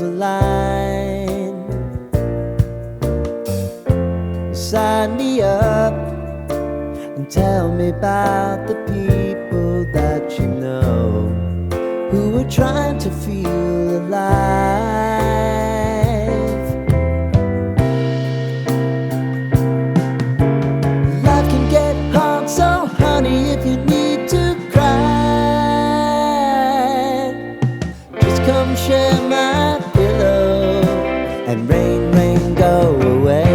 dreams align. Sign me up and tell me about the people that you know who are trying to feel alive. Life can get hard, so honey, if you need to cry, just come share my pillow and rain, rain, go away.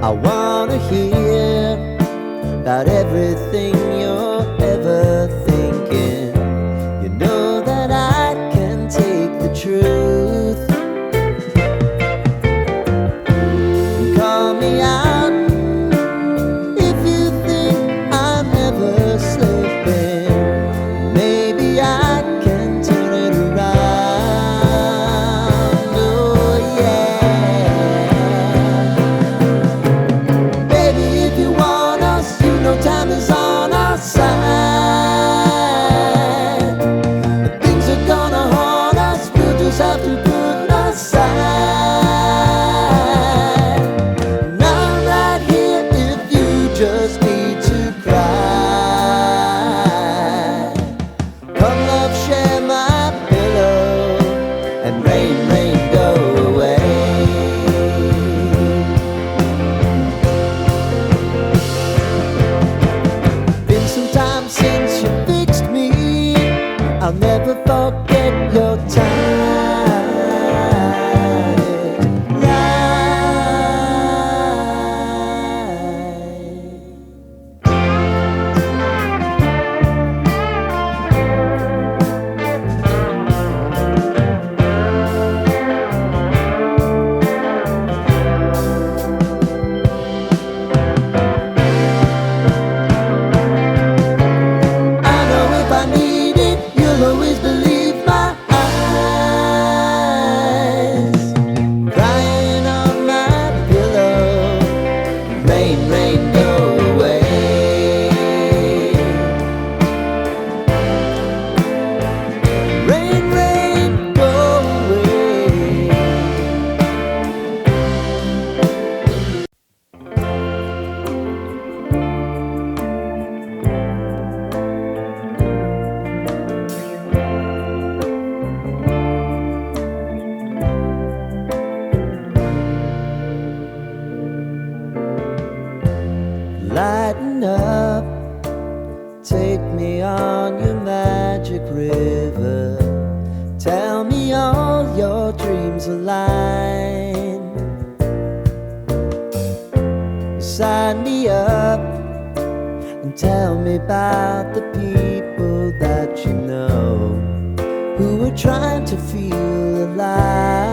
I wanna hear about everything you're ever thinking. You know that I can take the truth. Call me out if you think I'm ever slipping. Maybe I can turn it around. Oh yeah. Time is on our side. But things are gonna haunt us. We'll just have to put aside. And I'm right here if you just need to cry. Come love, share my pillow and rain, rain, go away. Since you fixed me, I'll never forget your lighten up, take me on your magic river. Tell me all your dreams align. Sign me up and tell me about the people that you know who are trying to feel alive.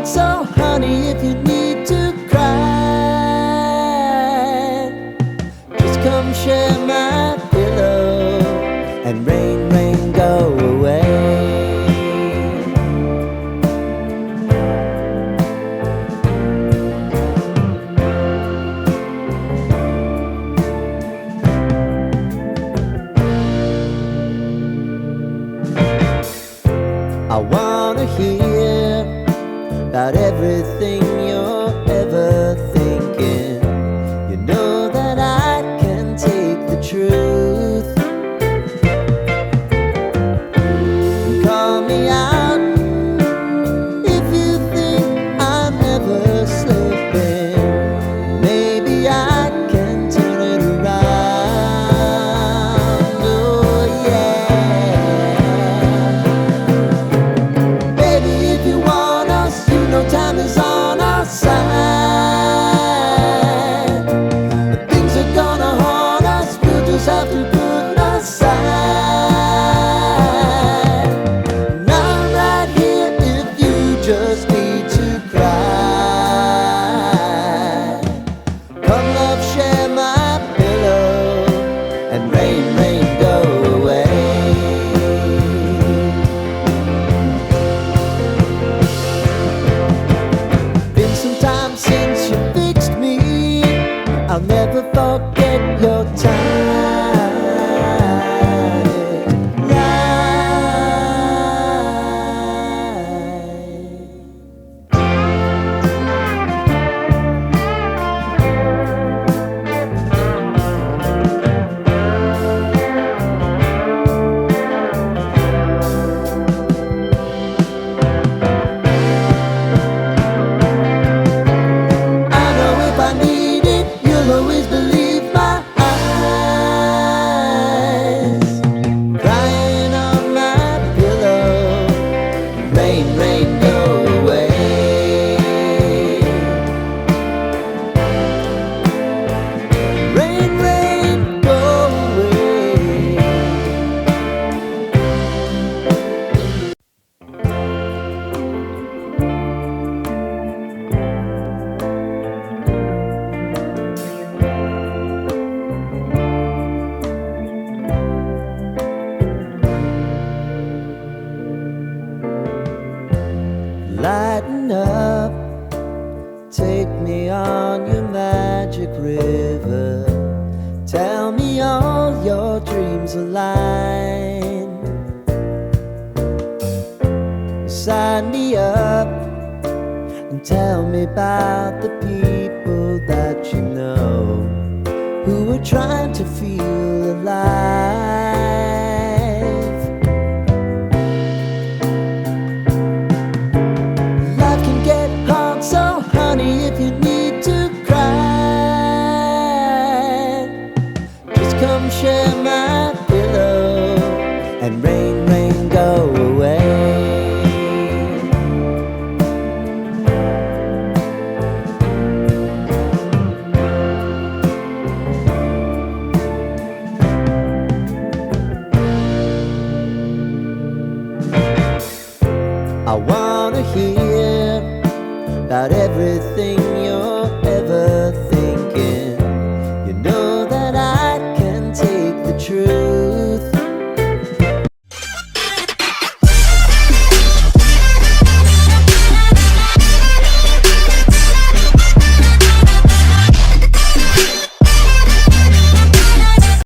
So honey, if you need to cry, just come share my pillow and rain, rain, go away. I wanna hear about everything you're ever thinking. You know that I can take the truth. Call me out if you think I'm ever slipping. Maybe I can turn it around. Oh yeah. Baby, if you want us, you know time is on our Lighten up, take me on your magic river. Tell me all your dreams align. Sign me up and tell me about the people that you know who are trying to feel alive. Life can get hard, so honey, if you need to cry, just come share my pillow and rain, rain, go away. I wanna hear about everything you